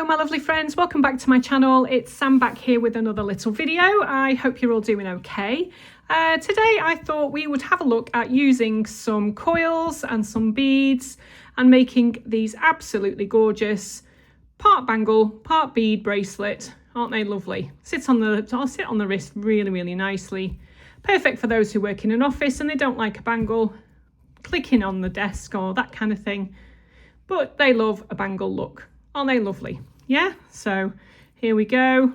Hello my lovely friends, welcome back to my channel. It's Sam back here with another little video. I hope you're all doing okay. Today I thought we would have a look at using some coils and some beads and making these absolutely gorgeous part bangle, part bead bracelet. Aren't they lovely? Sit on the wrist really nicely. Perfect for those who work in an office and they don't like a bangle clicking on the desk or that kind of thing, but they love a bangle look. Aren't they lovely? Yeah, so here we go.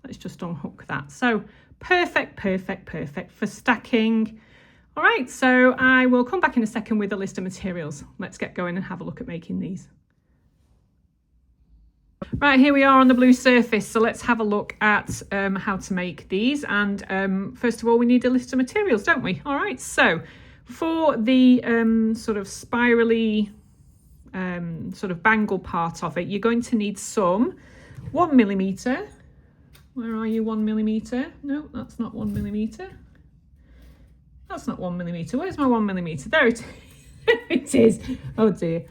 Let's just unhook that. So perfect for stacking. All right, so I will come back in a second with a list of materials. Let's get going and have a look at making these. Right, here we are on the blue surface. So let's have a look at how to make these. And first of all, we need a list of materials, don't we? All right, so for the sort of spirally sort of bangle part of it, you're going to need some 1mm. Where are you? 1mm? No, that's not 1mm. That's not 1mm. Where's my 1mm? There it is. It is. Oh dear.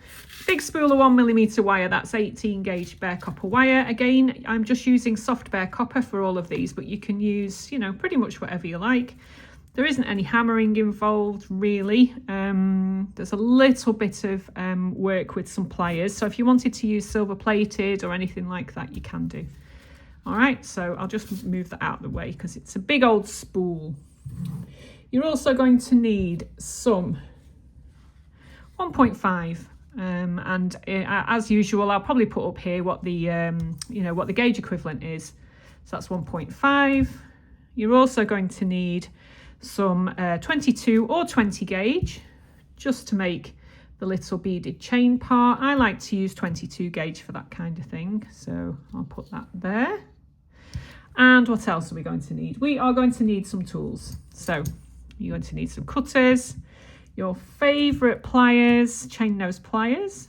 Big spool of 1mm wire. That's 18 gauge bare copper wire. Again, I'm just using soft bare copper for all of these, but you can use, you know, pretty much whatever you like. There isn't any hammering involved really. There's a little bit of work with some pliers. So if you wanted to use silver plated or anything like that, you can do. All right, so I'll just move that out of the way because it's a big old spool. You're also going to need some 1.5. And as usual, I'll probably put up here what the, you know, what the gauge equivalent is. So that's 1.5. You're also going to need some 22 or 20 gauge just to make the little beaded chain part. I like to use 22 gauge for that kind of thing, so I'll put that there. And what else are we going to need? We are going to need some tools. So you're going to need some cutters, your favorite pliers, chain nose pliers.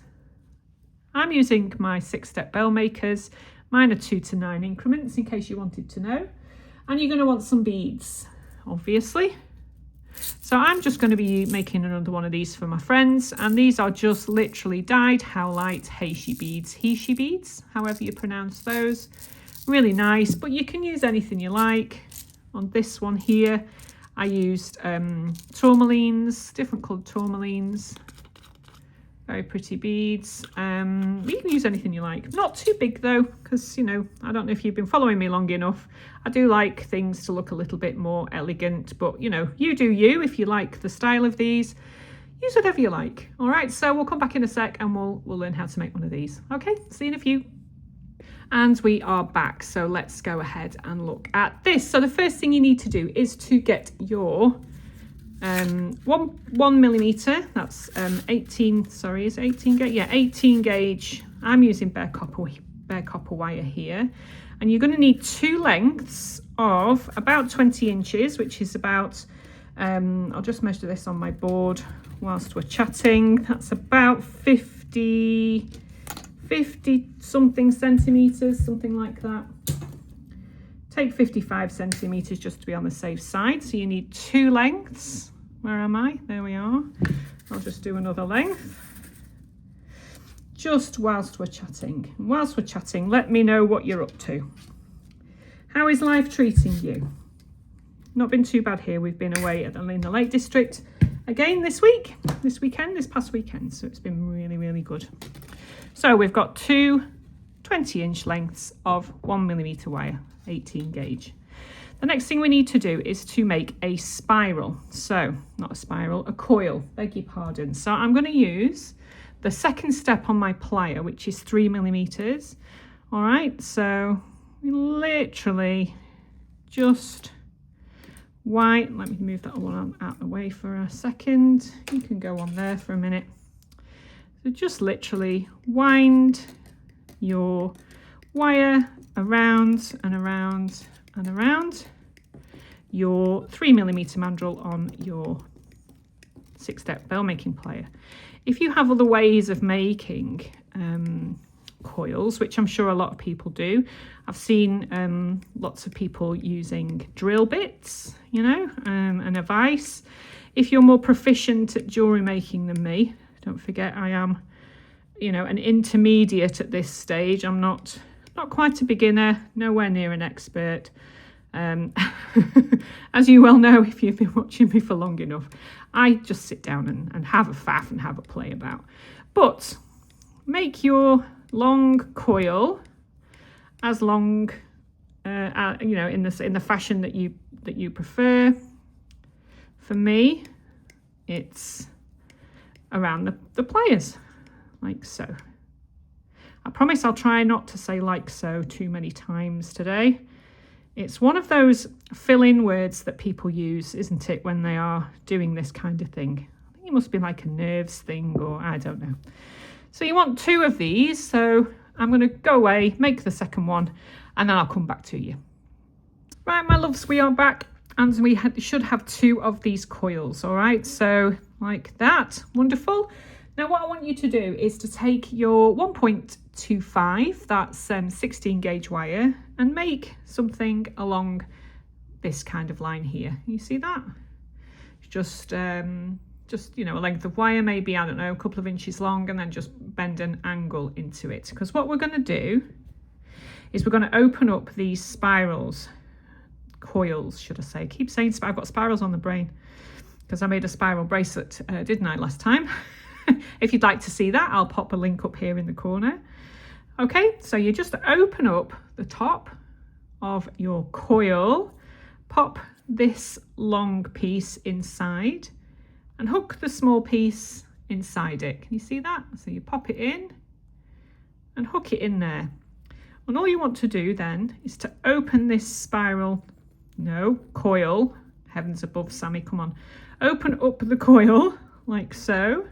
I'm using my 6-step bell makers. Mine are 2 to 9 increments in case you wanted to know. And you're going to want some beads, obviously. So I'm just going to be making another one of these for my friends, and these are just literally dyed howlite heishi beads, however you pronounce those. Really nice, but you can use anything you like. On this one here I used tourmalines, different coloured tourmalines. Very pretty beads. You can use anything you like. Not too big though, because, you know, I don't know if you've been following me long enough. I do like things to look a little bit more elegant, but, you know, you do you. If you like the style of these, use whatever you like. All right, so we'll come back in a sec and we'll learn how to make one of these. Okay, see you in a few. And we are back, so let's go ahead and look at this. So the first thing you need to do is to get your 1mm, that's 18, sorry, is it 18 gauge? Yeah, 18 gauge. I'm using bare copper wire here. And you're going to need 2 lengths of about 20 inches, which is about, I'll just measure this on my board whilst we're chatting. That's about 50 something centimetres, something like that. Take 55 centimetres just to be on the safe side. So you need 2 lengths. Where am I? There we are. I'll just do another length. Just whilst we're chatting. Whilst we're chatting, let me know what you're up to. How is life treating you? Not been too bad here. We've been away in the Lake District again this past weekend. So it's been really good. So we've got 2 20-inch lengths of 1mm wire, 18 gauge. The next thing we need to do is to make a spiral. So, not a spiral, a coil, beg your pardon. So I'm going to use the second step on my plier, which is 3mm. All right, so we literally just let me move that one out of the way for a second. You can go on there for a minute. So just literally wind your wire around and around and around your 3mm mandrel on your 6-step bell making plier. If you have other ways of making coils, which I'm sure a lot of people do, I've seen lots of people using drill bits, you know, and a vise. If you're more proficient at jewellery making than me, don't forget I am you know, an intermediate at this stage. I'm not quite a beginner, nowhere near an expert. As you well know, if you've been watching me for long enough, I just sit down and have a faff and have a play about. But make your long coil as long, you know, in the fashion that you prefer. For me, it's around the pliers, like so. I promise I'll try not to say like so too many times today. It's one of those fill-in words that people use, isn't it, when they are doing this kind of thing. I think it must be like a nerves thing, or I don't know. So you want 2 of these, so I'm going to go away, make the second one, and then I'll come back to you. Right, my loves, we are back, and we should have 2 of these coils, all right? So like that, wonderful. Now what I want you to do is to take your 1.25, that's 16 gauge wire, and make something along this kind of line here. You see that? Just you know, a length of wire, maybe, I don't know, a couple of inches long, and then just bend an angle into it. Because what we're going to do is we're going to open up these spirals, coils, should I say. I keep saying I've got spirals on the brain because I made a spiral bracelet, didn't I, last time? If you'd like to see that, I'll pop a link up here in the corner. Okay, so you just open up the top of your coil, pop this long piece inside, and hook the small piece inside it. Can you see that? So you pop it in and hook it in there. And all you want to do then is to open this spiral, no, coil, heavens above, Sammy, come on. Open up the coil like so.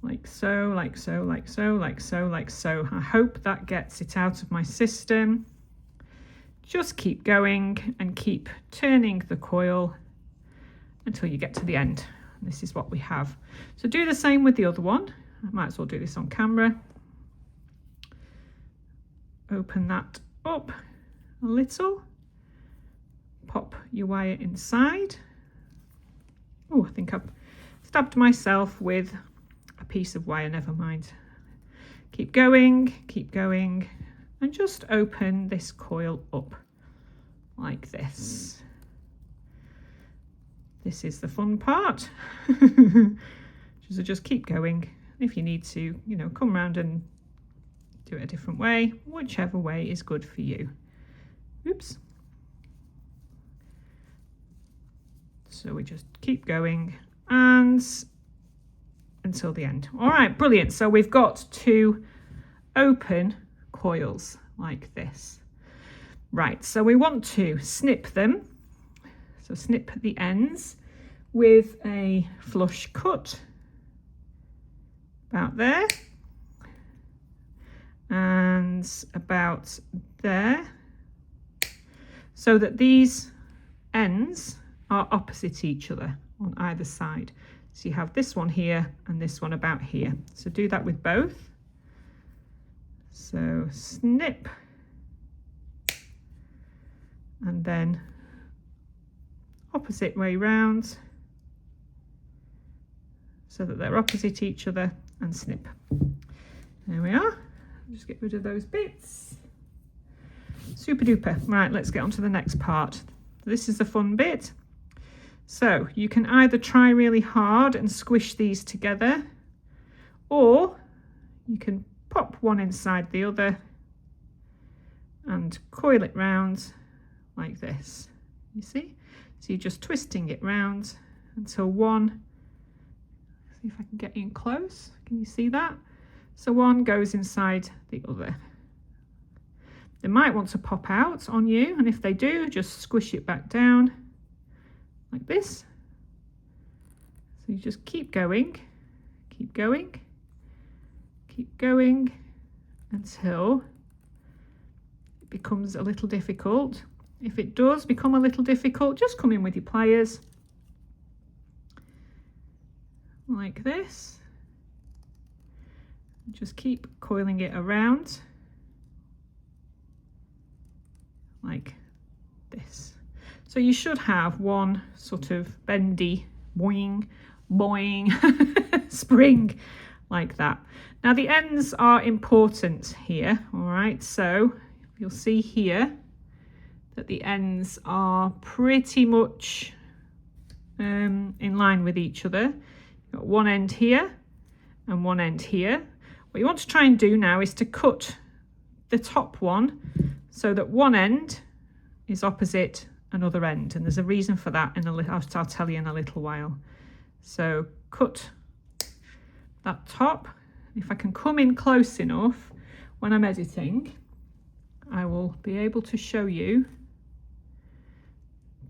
Like so, like so, like so, like so, like so. I hope that gets it out of my system. Just keep going and keep turning the coil until you get to the end. This is what we have. So do the same with the other one. I might as well do this on camera. Open that up a little. Pop your wire inside. Oh, I think I've stabbed myself with a piece of wire, never mind. Keep going, and just open this coil up like this. This is the fun part. So just keep going. If you need to, you know, come around and do it a different way, whichever way is good for you. Oops. So we just keep going and until the end. All right, brilliant. So we've got 2 open coils like this. Right, so we want to snip them. So snip the ends with a flush cut about there and about there, so that these ends are opposite each other on either side. So you have this one here and this one about here. So do that with both. So snip and then opposite way round so that they're opposite each other, and snip. There we are. Just get rid of those bits. Super duper. Right, let's get on to the next part. This is the fun bit. So you can either try really hard and squish these together, or you can pop one inside the other and coil it round like this. You see? So you're just twisting it round until one, see if I can get in close. Can you see that? So one goes inside the other. They might want to pop out on you, and if they do, just squish it back down like this. So you just keep going until it becomes a little difficult. If it does become a little difficult, just come in with your pliers like this. Just keep coiling it around like this. So you should have one sort of bendy boing boing spring like that. Now the ends are important here, all right? So you'll see here that the ends are pretty much in line with each other. You've got one end here and one end here. What you want to try and do now is to cut the top one so that one end is opposite another end, and there's a reason for that in I'll tell you in a little while. So cut that top. If I can come in close enough when I'm editing, I will be able to show you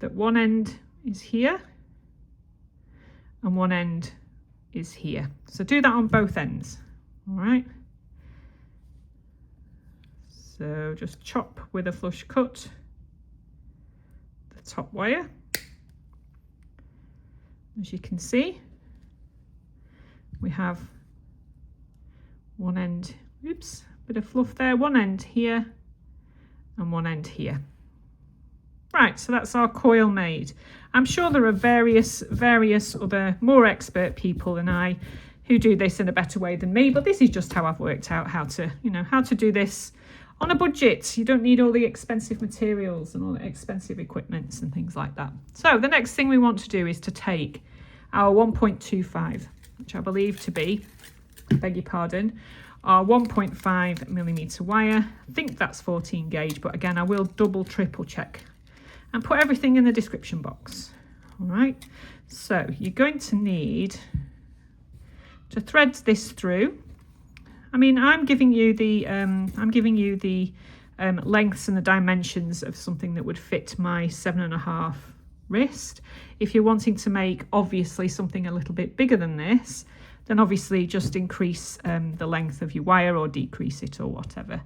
that one end is here and one end is here. So do that on both ends, all right? So just chop with a flush cut the top wire. As you can see, we have one end, oops, bit of fluff there, one end here and one end here. Right, so that's our coil made. I'm sure there are various other more expert people than I who do this in a better way than me, but this is just how I've worked out how to do this on a budget. You don't need all the expensive materials and all the expensive equipments and things like that. So the next thing we want to do is to take our 1.25, which I believe to be, beg your pardon, our 1.5 millimeter wire. I think that's 14 gauge, but again, I will triple check and put everything in the description box. All right, so you're going to need to thread this through. I mean, I'm giving you the lengths and the dimensions of something that would fit my 7.5 wrist. If you're wanting to make obviously something a little bit bigger than this, then obviously just increase the length of your wire or decrease it or whatever.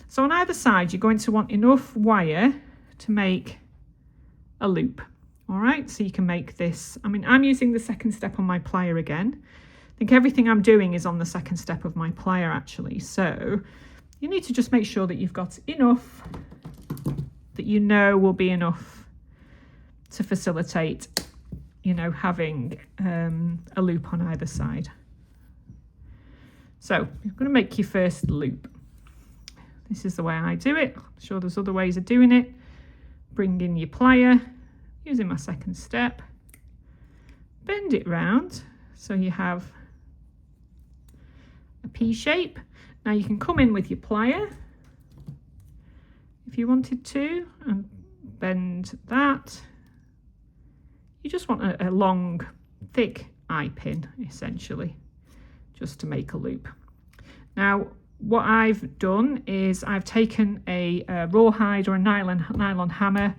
So on either side, you're going to want enough wire to make a loop. All right, so you can make this. I mean, I'm using the second step on my plier again. I think everything I'm doing is on the second step of my plier actually. So you need to just make sure that you've got enough that you know will be enough to facilitate, you know, having a loop on either side. So you're going to make your first loop. This is the way I do it. I'm sure there's other ways of doing it. Bring in your plier, using my second step, bend it round so you have a P shape. Now you can come in with your plier if you wanted to and bend that. You just want a long, thick eye pin, essentially, just to make a loop. Now, what I've done is I've taken a rawhide or a nylon hammer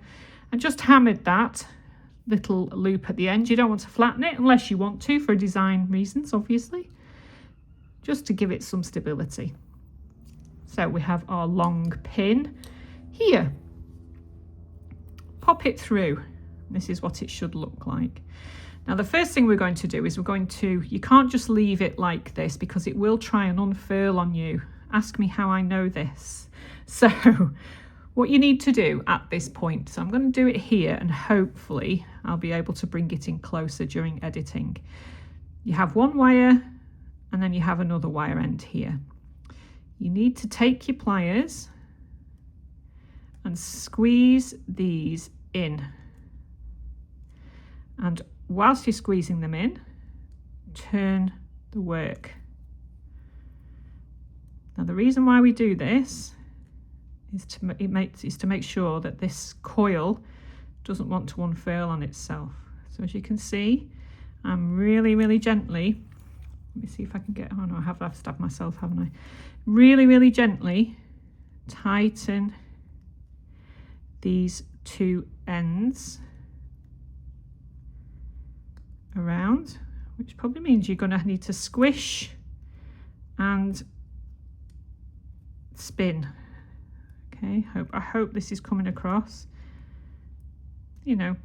and just hammered that little loop at the end. You don't want to flatten it unless you want to for design reasons, obviously, just to give it some stability. So we have our long pin here. Pop it through. This is what it should look like. Now the first thing we're going to do is you can't just leave it like this because it will try and unfurl on you. Ask me how I know this. So what you need to do at this point, so I'm going to do it here and hopefully I'll be able to bring it in closer during editing. You have one wire and then you have another wire end here. You need to take your pliers and squeeze these in. And whilst you're squeezing them in, turn the work. Now the reason why we do this is to make sure that this coil doesn't want to unfurl on itself. So as you can see, I'm really gently, let me see if I can get, oh no, I've stabbed myself, haven't I? Really gently tighten these two ends around, which probably means you're going to need to squish and spin. Okay, I hope this is coming across. You know,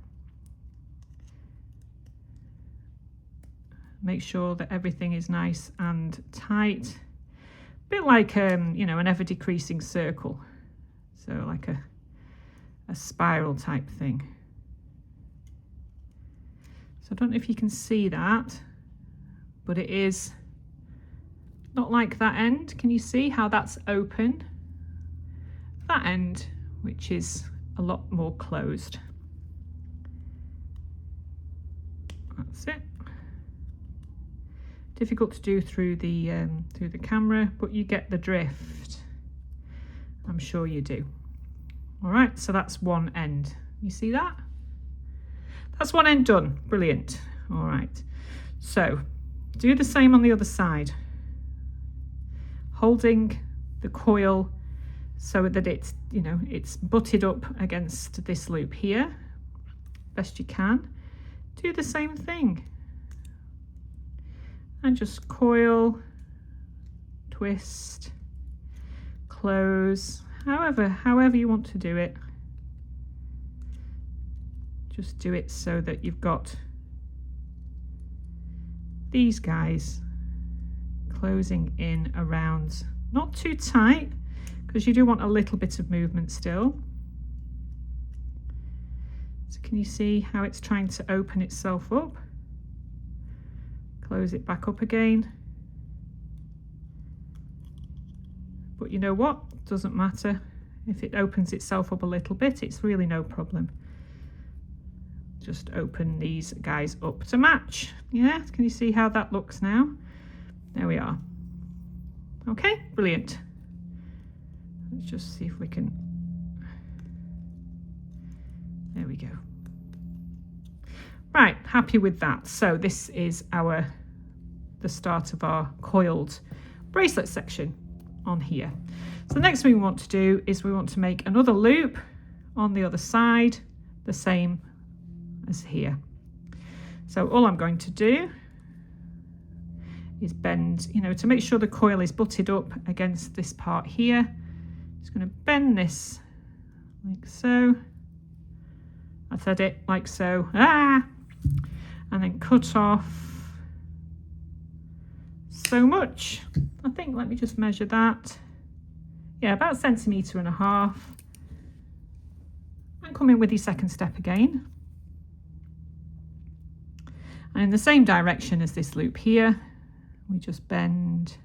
make sure that everything is nice and tight, a bit like you know, an ever decreasing circle, so like a spiral type thing. So I don't know if you can see that, but it is not like that end. Can you see how that's open? That end, which is a lot more closed. That's it. Difficult to do through the camera, but you get the drift. I'm sure you do. All right, so that's one end. You see that? That's one end done. Brilliant. All right, so do the same on the other side, holding the coil so that it's, you know, it's butted up against this loop here best you can. Do the same thing and just coil, twist, close, however you want to do it. Just do it so that you've got these guys closing in around, not too tight, because you do want a little bit of movement still. So can you see how it's trying to open itself up? Close it back up again. But you know what? Doesn't matter. If it opens itself up a little bit, it's really no problem. Just open these guys up to match. Yeah, can you see how that looks now? There we are. Okay, brilliant. Let's just see if we can. There we go. Right, happy with that. So this is the start of our coiled bracelet section on here. So the next thing we want to do is we want to make another loop on the other side, the same as here. So all I'm going to do is bend, you know, to make sure the coil is butted up against this part here. Just going to bend this like so. I said it like so. And then cut off so much. I think, let me just measure that. Yeah, about 1.5 centimeters. And come in with your second step again. And in the same direction as this loop here, we just bend.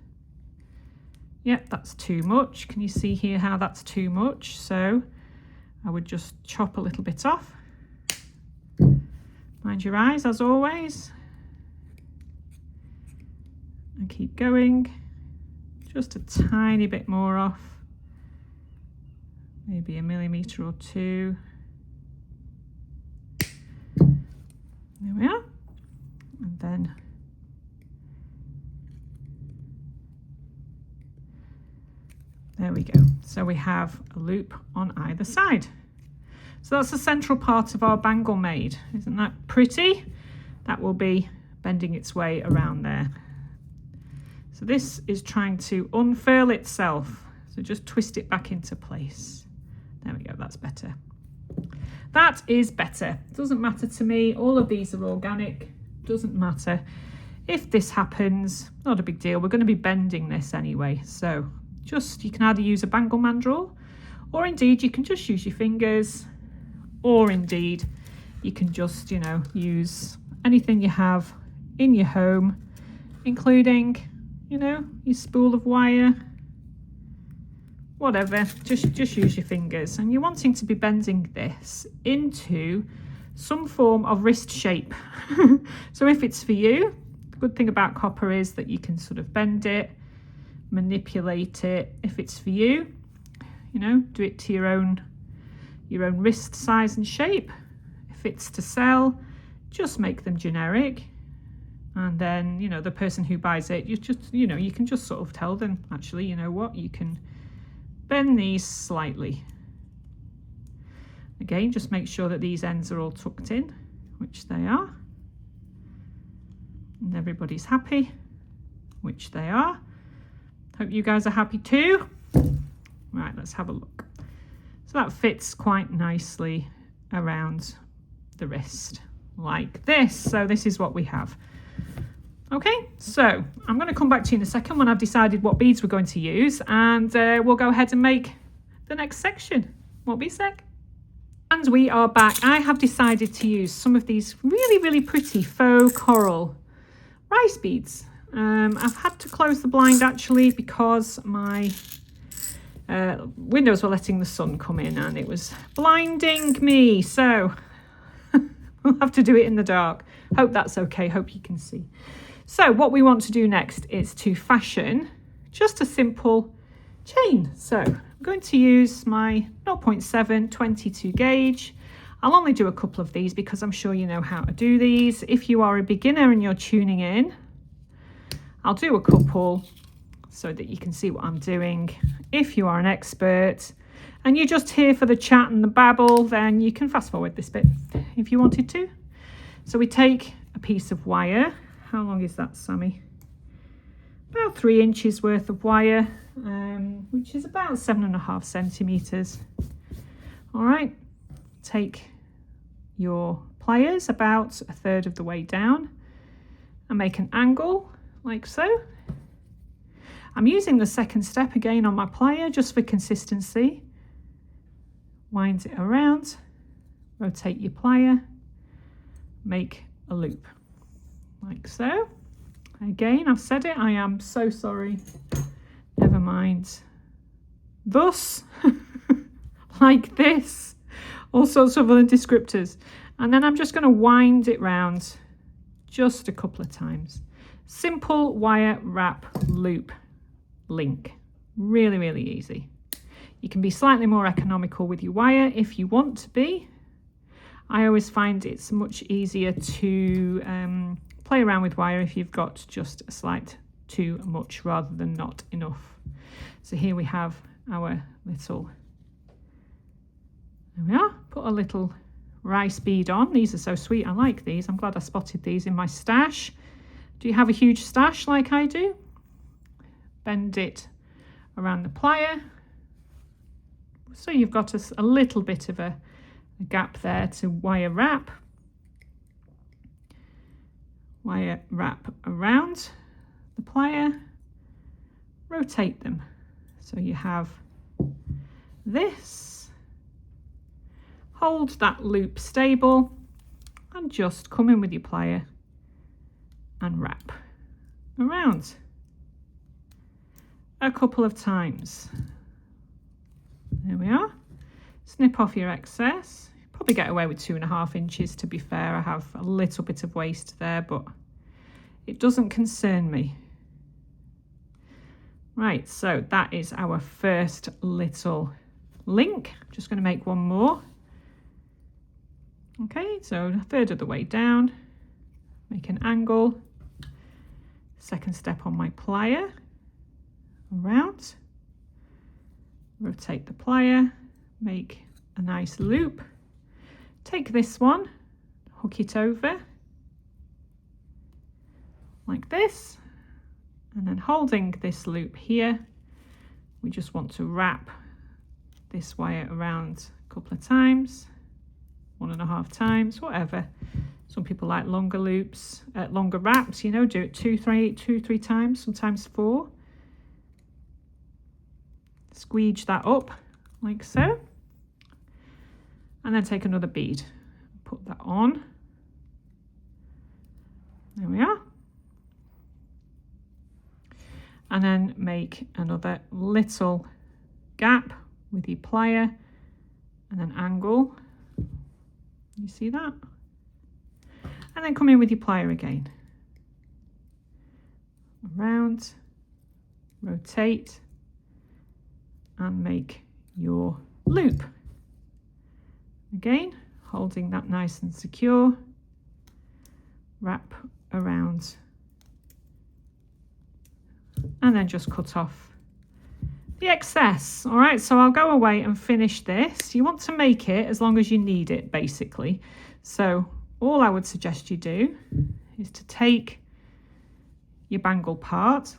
Yep, that's too much. Can you see here how that's too much? So I would just chop a little bit off. Mind your eyes as always. And keep going. Just a tiny bit more off. Maybe 1 millimeter or 2. There we are. And then there we go. So we have a loop on either side. So that's the central part of our bangle made. Isn't that pretty? That will be bending its way around there. So this is trying to unfurl itself. So just twist it back into place. There we go, that's better. That is better. Doesn't matter to me. All of these are organic. Doesn't matter. If this happens, not a big deal. We're going to be bending this anyway. So just, you can either use a bangle mandrel, or indeed you can just use your fingers, or indeed you can just, you know, use anything you have in your home, including, you know, your spool of wire, whatever. Just use your fingers. And you're wanting to be bending this into some form of wrist shape. So if it's for you, the good thing about copper is that you can sort of bend it, manipulate it. If it's for you, you know, do it to your own wrist size and shape. If it's to sell, just make them generic, and then, you know, the person who buys it, you just, you know, you can just sort of tell them, actually, you know what, you can bend these slightly. Again, just make sure that these ends are all tucked in, which they are, and everybody's happy, which they are. Hope you guys are happy too. Right, let's have a look. So that fits quite nicely around the wrist like this. So this is what we have. Okay, so I'm going to come back to you in a second when I've decided what beads we're going to use, and we'll go ahead and make the next section. Won't be a sec. And we are back. I have decided to use some of these really, really pretty faux coral rice beads. I've had to close the blind actually because my windows were letting the sun come in and it was blinding me, so we'll have to do it in the dark. Hope that's okay, hope you can see. So what we want to do next is to fashion just a simple chain. So I'm going to use my 0.7 22 gauge. I'll only do a couple of these because I'm sure you know how to do these. If you are a beginner and you're tuning in, I'll do a couple so that you can see what I'm doing. If you are an expert and you're just here for the chat and the babble, then you can fast forward this bit if you wanted to. So we take a piece of wire. How long is that, Sammy? About 3 inches worth of wire, which is about 7.5 centimeters. All right, take your pliers about 1/3 of the way down and make an angle like so. I'm using the second step again on my plier just for consistency. Wind it around, rotate your plier, make a loop like so. Again, I've said it, I am so sorry. Never mind. Thus, like this, all sorts of other descriptors. And then I'm just going to wind it round just a couple of times. Simple wire wrap loop link. Really, really easy. You can be slightly more economical with your wire if you want to be. I always find it's much easier to play around with wire if you've got just a slight too much rather than not enough. So here we have our little, there we are, put a little rice bead on. These are so sweet, I like these. I'm glad I spotted these in my stash. Do you have a huge stash like I do? Bend it around the plier. So you've got a little bit of a gap there to wire wrap. Wire wrap around the plier, rotate them. So you have this, hold that loop stable and just come in with your plier and wrap around a couple of times. There we are. Snip off your excess. Probably get away with 2.5 inches, to be fair. I have a little bit of waste there, but it doesn't concern me. Right, so that is our first little link. I'm just going to make one more. Okay, so 1/3 of the way down, make an angle, second step on my plier, around, rotate the plier, make a nice loop, take this one, hook it over like this, and then holding this loop here, we just want to wrap this wire around a couple of times, 1.5 times, whatever. Some people like longer loops, longer wraps, you know, do it 2, 3 times, sometimes 4. Squeeze that up like so, and then take another bead, put that on. There we are. And then make another little gap with your plier and then angle. You see that? And then come in with your plier again. Around, rotate, and make your loop. Again, holding that nice and secure, wrap around, and then just cut off the excess. All right, so I'll go away and finish this. You want to make it as long as you need it, basically. So all I would suggest you do is to take your bangle part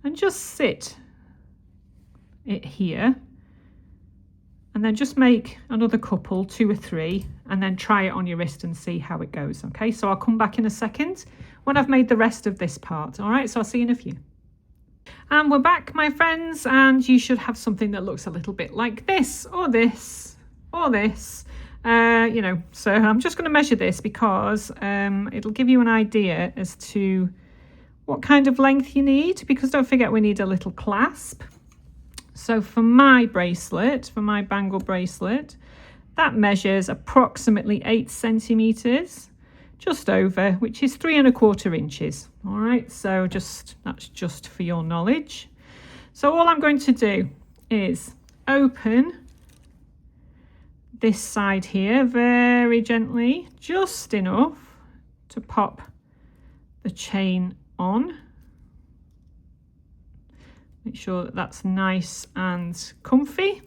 and just sit it here, and then just make another couple, 2 or 3, and then try it on your wrist and see how it goes. Okay, so I'll come back in a second when I've made the rest of this part. All right, so I'll see you in a few. And we're back, my friends, and you should have something that looks a little bit like this, or this, or this. you know, so I'm just going to measure this because it'll give you an idea as to what kind of length you need, because don't forget we need a little clasp. So for my bracelet, for my bangle bracelet, that measures approximately 8 centimeters, just over, which is 3¼ inches. All right, so that's just for your knowledge. So all I'm going to do is open this side here very gently, just enough to pop the chain on. Make sure that that's nice and comfy.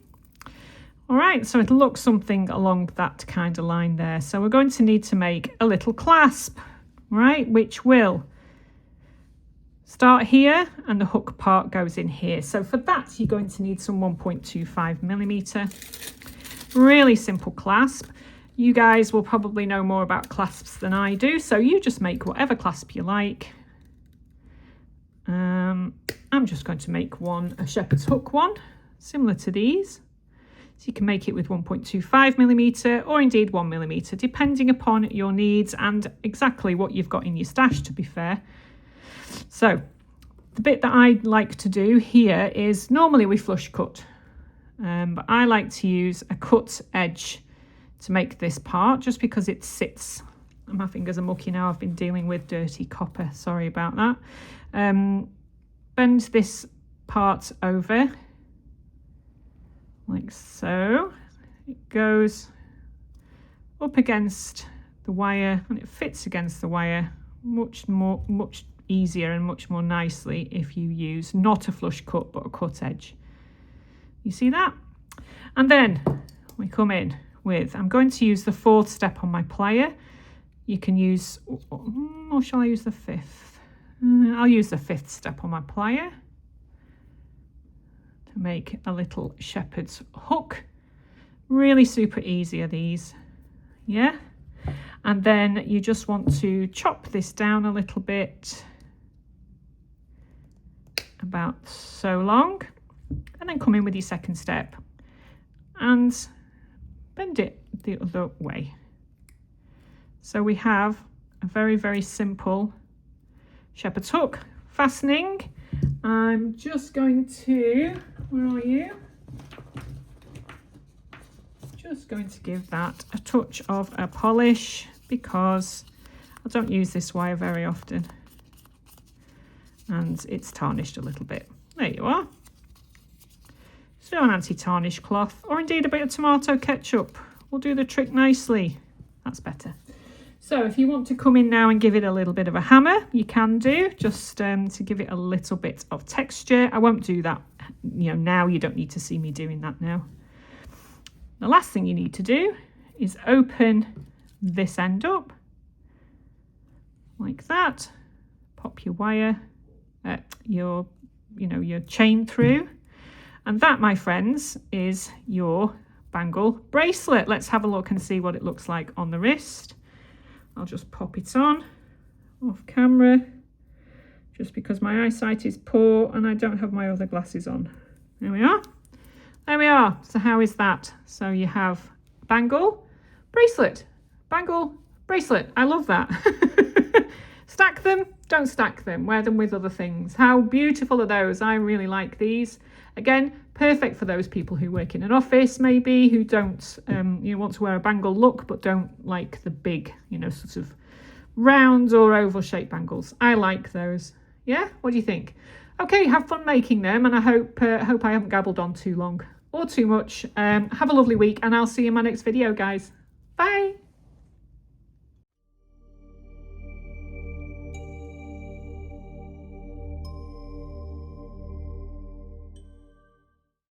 All right, so it'll look something along that kind of line there. So we're going to need to make a little clasp, right, which will start here and the hook part goes in here. So for that, you're going to need some 1.25 millimeter. Really simple clasp. You guys will probably know more about clasps than I do, so you just make whatever clasp you like. I'm just going to make a shepherd's hook one, similar to these. So you can make it with 1.25 millimeter or indeed 1 millimeter, depending upon your needs and exactly what you've got in your stash, to be fair. So the bit that I like to do here is, normally we flush cut, but I like to use a cut edge to make this part, just because it sits. My fingers are mucky now, I've been dealing with dirty copper, sorry about that. Bend this part over like so. It goes up against the wire and it fits against the wire much easier and much more nicely if you use not a flush cut but a cut edge. You see that? And then we come in with, I'm going to use the 4th step on my plier. You can use, or shall I use the 5th? I'll use the 5th step on my plier to make a little shepherd's hook. Really super easy are these, yeah? And then you just want to chop this down a little bit, about so long, and then come in with your 2nd step and bend it the other way. So we have a very, very simple shepherd's hook fastening. I'm just going to, where are you? Just going to give that a touch of a polish because I don't use this wire very often and it's tarnished a little bit. There you are. So an anti-tarnish cloth, or indeed a bit of tomato ketchup, will do the trick nicely. That's better. So if you want to come in now and give it a little bit of a hammer, you can do, just to give it a little bit of texture. I won't do that, now. You don't need to see me doing that now. The last thing you need to do is open this end up like that. Pop your wire, your chain through. And that, my friends, is your bangle bracelet. Let's have a look and see what it looks like on the wrist. I'll just pop it on off camera, just because my eyesight is poor and I don't have my other glasses on. There we are. There we are. So how is that? So you have bangle, bracelet, bangle, bracelet. I love that. Stack them, don't stack them, wear them with other things. How beautiful are those? I really like these. Again, perfect for those people who work in an office, maybe, who don't want to wear a bangle look but don't like the big, sort of round or oval shaped bangles. I like those. Yeah, what do you think? Okay, have fun making them, and I hope I haven't gabbled on too long or too much. Have a lovely week, and I'll see you in my next video, guys. Bye.